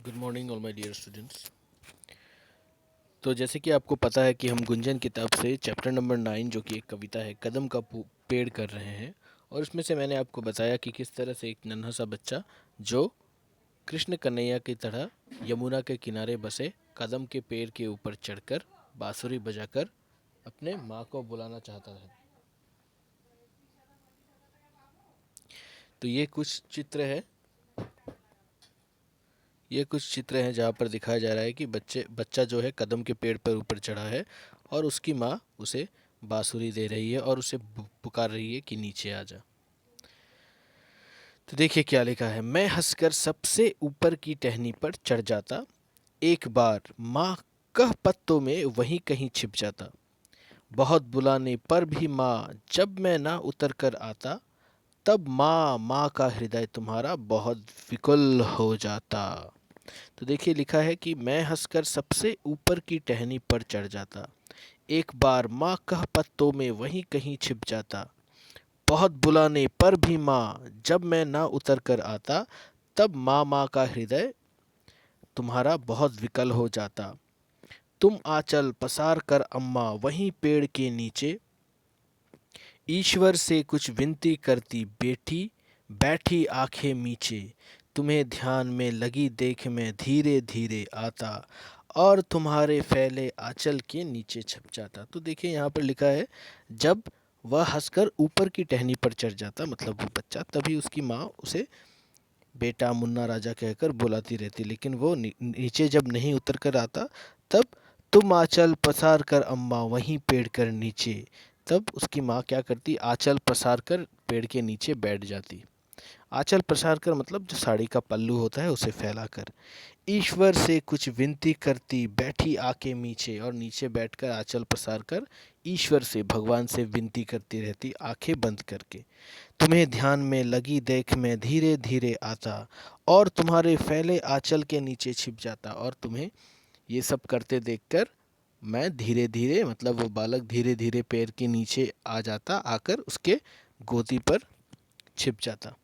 Good morning all my dear students. तो जैसे कि आपको पता है कि हम गुंजन किताब से चैप्टर नंबर 9 जो कि एक कविता है कदम का पेड़ कर रहे हैं। और उसमें से मैंने आपको बताया कि किस तरह से एक नन्हा सा बच्चा जो कृष्ण कन्हैया की तरह यमुना के किनारे बसे कदम के पेड़ के ऊपर चढ़कर बांसुरी बजाकर अपने माँ को बुलाना चाहता है। तो ये कुछ चित्र हैं जहाँ पर दिखाया जा रहा है कि बच्चा जो है कदम के पेड़ पर ऊपर चढ़ा है और उसकी माँ उसे बांसुरी दे रही है और उसे पुकार रही है कि नीचे आ जा। तो देखिए क्या लिखा है। मैं हंसकर सबसे ऊपर की टहनी पर चढ़ जाता, एक बार माँ कह पत्तों में वहीं कहीं छिप जाता। बहुत बुलाने पर भी माँ जब मैं ना उतर कर आता, तब माँ माँ का हृदय तुम्हारा बहुत विकल हो जाता। तो देखिए लिखा है कि मैं हंसकर सबसे ऊपर की टहनी पर चढ़ जाता, एक बार माँ कह पत्तों में वहीं कहीं छिप जाता। बहुत बुलाने पर भी माँ जब मैं ना उतर कर आता, तब माँ माँ का हृदय तुम्हारा बहुत विकल हो जाता। तुम आंचल पसार कर अम्मा वहीं पेड़ के नीचे ईश्वर से कुछ विनती करती बेटी बैठी आंखें मीचे। तुम्हें ध्यान में लगी देख मैं धीरे धीरे आता और तुम्हारे फैले आंचल के नीचे छप जाता। तो देखिए यहाँ पर लिखा है जब वह हंसकर ऊपर की टहनी पर चढ़ जाता, मतलब वो बच्चा, तभी उसकी माँ उसे बेटा मुन्ना राजा कहकर बुलाती रहती, लेकिन वो नीचे जब नहीं उतर कर आता, तब तुम आंचल पसार कर अम्मा वहीं पेड़ कर नीचे, तब उसकी माँ क्या करती, आंचल पसार कर पेड़ के नीचे बैठ जाती। आंचल पसार कर मतलब जो साड़ी का पल्लू होता है उसे फैलाकर। ईश्वर से कुछ विनती करती बैठी आके नीचे, और नीचे बैठकर आंचल पसार कर ईश्वर से, भगवान से विनती करती रहती आंखें बंद करके। तुम्हें ध्यान में लगी देख मैं धीरे धीरे आता और तुम्हारे फैले आंचल के नीचे छिप जाता। और तुम्हें ये सब करते देखकर मैं धीरे धीरे, मतलब वो बालक धीरे धीरे पेड़ के नीचे आ जाता, आकर उसके गोदी पर छिप जाता।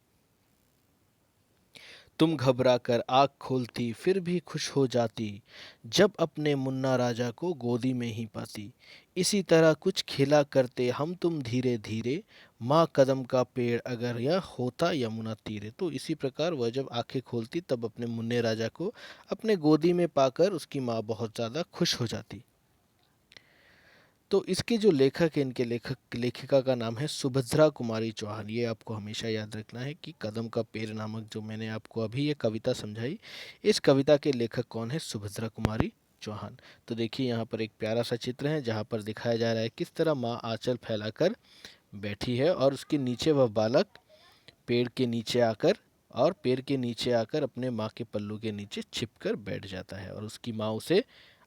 तुम घबरा कर आँख खोलती फिर भी खुश हो जाती, जब अपने मुन्ना राजा को गोदी में ही पाती। इसी तरह कुछ खेला करते हम तुम धीरे धीरे, माँ कदम का पेड़ अगर यह होता यमुना तीरे। तो इसी प्रकार वह जब आंखें खोलती तब अपने मुन्ने राजा को अपने गोदी में पाकर उसकी माँ बहुत ज़्यादा खुश हो जाती। तो इसके जो लेखक हैं, इनके लेखिका का नाम है सुभद्रा कुमारी चौहान। ये आपको हमेशा याद रखना है कि कदम का पेड़ नामक जो मैंने आपको अभी ये कविता समझाई, इस कविता के लेखक कौन है, सुभद्रा कुमारी चौहान। तो देखिए यहाँ पर एक प्यारा सा चित्र है जहाँ पर दिखाया जा रहा है किस तरह माँ आंचल फैलाकर बैठी है और उसके नीचे वह बालक पेड़ के नीचे आकर, और पेड़ के नीचे आकर अपने माँ के पल्लू के नीचे छिपकर बैठ जाता है, और उसकी माँ उसे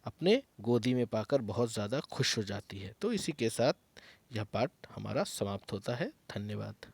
अपने गोदी में पाकर बहुत ज़्यादा खुश हो जाती है। तो इसी के साथ यह पाठ हमारा समाप्त होता है। धन्यवाद।